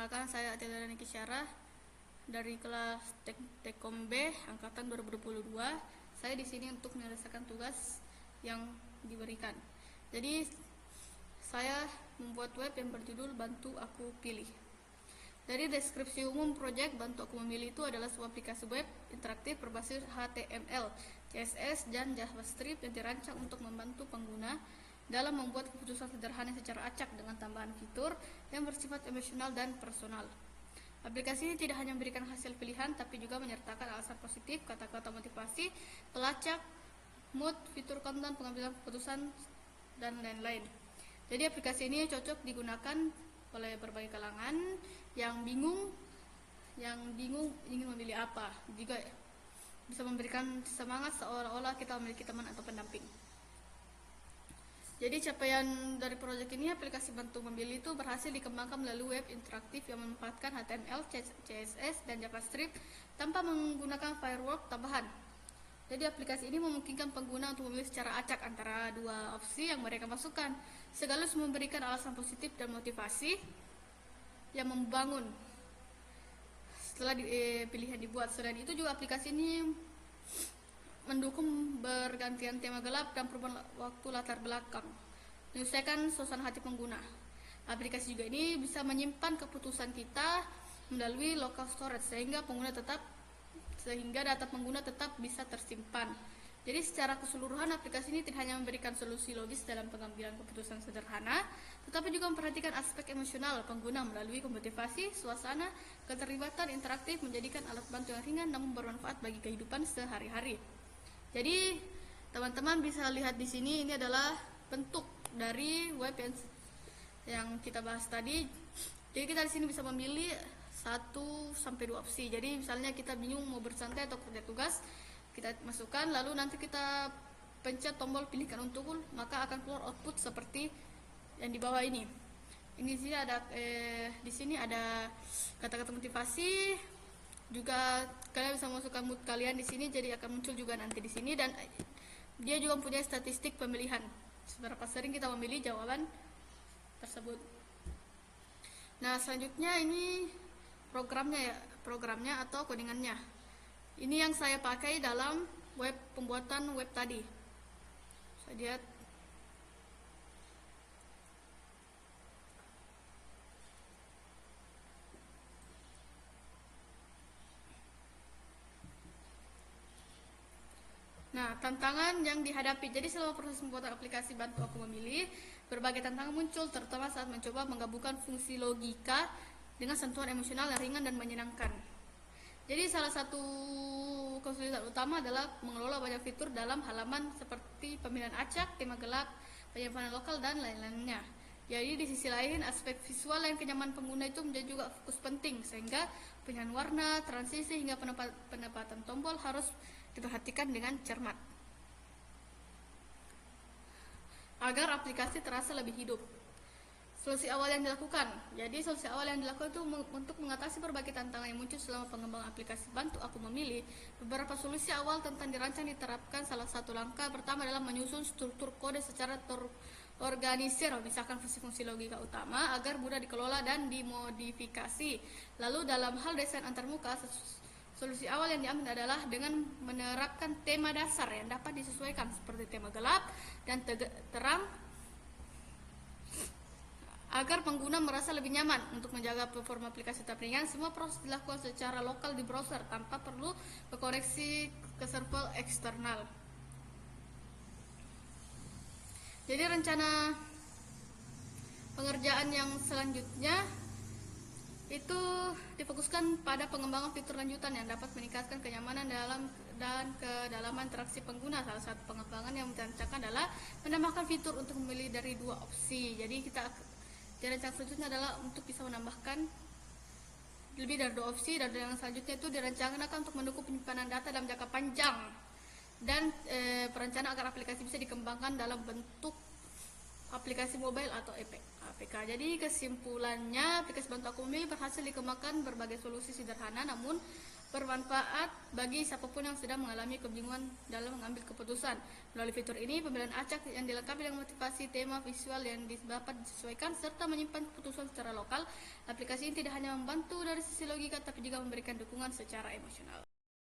Perkenalkan, saya Atiela Niki Syarah dari kelas Tekom B angkatan 2022. Saya di sini untuk menyelesaikan tugas yang diberikan. Jadi saya membuat web yang berjudul Bantu Aku Pilih. Dari deskripsi umum proyek Bantu Aku Memilih itu adalah sebuah aplikasi web interaktif berbasis HTML, CSS, dan JavaScript yang dirancang untuk membantu pengguna dalam membuat keputusan sederhana secara acak dengan tambahan fitur yang bersifat emosional dan personal. Aplikasi ini tidak hanya memberikan hasil pilihan, tapi juga menyertakan alasan positif, kata-kata motivasi, pelacak, mood, fitur konten, pengambilan keputusan, dan lain-lain. Jadi aplikasi ini cocok digunakan oleh berbagai kalangan yang bingung ingin memilih apa. Juga bisa memberikan semangat seolah-olah kita memiliki teman atau pendamping. Jadi capaian dari proyek ini, aplikasi Bantu Memilih itu berhasil dikembangkan melalui web interaktif yang memanfaatkan HTML, CSS, dan JavaScript tanpa menggunakan firework tambahan. Jadi aplikasi ini memungkinkan pengguna untuk memilih secara acak antara dua opsi yang mereka masukkan, sekaligus memberikan alasan positif dan motivasi yang membangun setelah pilihan dibuat. Selain itu juga aplikasi ini mendukung bergantian tema gelap dan perubahan waktu latar belakang, menyesuaikan suasana hati pengguna. Aplikasi juga ini bisa menyimpan keputusan kita melalui local storage sehingga data pengguna tetap bisa tersimpan. Jadi secara keseluruhan aplikasi ini tidak hanya memberikan solusi logis dalam pengambilan keputusan sederhana, tetapi juga memperhatikan aspek emosional pengguna melalui motivasi, suasana, keterlibatan interaktif, menjadikan alat bantu yang ringan namun bermanfaat bagi kehidupan sehari-hari. Jadi teman-teman bisa lihat di sini, ini adalah bentuk dari web yang kita bahas tadi. Jadi kita di sini bisa memilih 1-2 opsi. Jadi misalnya kita bingung mau bersantai atau kerja tugas, kita masukkan, lalu nanti kita pencet tombol pilihkan untuk, maka akan keluar output seperti yang di bawah ini. Ini di sini ada kata-kata motivasi. Juga kalian bisa masukkan mood kalian di sini, jadi akan muncul juga nanti di sini, dan dia juga mempunyai statistik pemilihan. Seberapa sering kita memilih jawaban tersebut. Nah, selanjutnya ini programnya atau codingannya. Ini yang saya pakai dalam pembuatan web tadi. Saya lihat. Nah, tantangan yang dihadapi. Jadi selama proses pembuatan aplikasi Bantu Aku Memilih, berbagai tantangan muncul, terutama saat mencoba menggabungkan fungsi logika dengan sentuhan emosional yang ringan dan menyenangkan. Jadi salah satu kesulitan utama adalah mengelola banyak fitur dalam halaman seperti pemilihan acak, tema gelap, penyimpanan lokal, dan lain-lainnya. Jadi di sisi lain, aspek visual dan kenyamanan pengguna itu menjadi juga fokus penting, sehingga pilihan warna, transisi, hingga penempatan tombol harus diperhatikan dengan cermat agar aplikasi terasa lebih hidup. Solusi awal yang dilakukan. Jadi solusi awal yang dilakukan itu untuk mengatasi berbagai tantangan yang muncul selama pengembangan aplikasi Bantu Aku Memilih. Beberapa solusi awal tentang dirancang diterapkan. Salah satu langkah pertama adalah menyusun struktur kode secara terorganisir, misalkan fungsi-fungsi logika utama agar mudah dikelola dan dimodifikasi. Lalu dalam hal desain antarmuka, solusi awal yang diambil adalah dengan menerapkan tema dasar yang dapat disesuaikan seperti tema gelap dan terang agar pengguna merasa lebih nyaman. Untuk menjaga performa aplikasi tetap ringan, semua proses dilakukan secara lokal di browser tanpa perlu berkoneksi ke server eksternal. Jadi rencana pengerjaan yang selanjutnya itu difokuskan pada pengembangan fitur lanjutan yang dapat meningkatkan kenyamanan dan kedalaman interaksi pengguna. Salah satu pengembangan yang dirancangkan adalah menambahkan fitur untuk memilih dari 2 opsi. Jadi rencana selanjutnya adalah untuk bisa menambahkan lebih dari 2 opsi, dan yang selanjutnya itu dirancangkan untuk mendukung penyimpanan data dalam jangka panjang dan perencanaan agar aplikasi bisa dikembangkan dalam bentuk aplikasi mobile atau APK. Jadi kesimpulannya, aplikasi Bantu Aku Memilih berhasil dikembangkan berbagai solusi sederhana namun bermanfaat bagi siapapun yang sedang mengalami kebingungan dalam mengambil keputusan. Melalui fitur ini, pembelian acak yang dilengkapi dengan motivasi, tema, visual yang dapat disesuaikan, serta menyimpan keputusan secara lokal. Aplikasi ini tidak hanya membantu dari sisi logika, tapi juga memberikan dukungan secara emosional.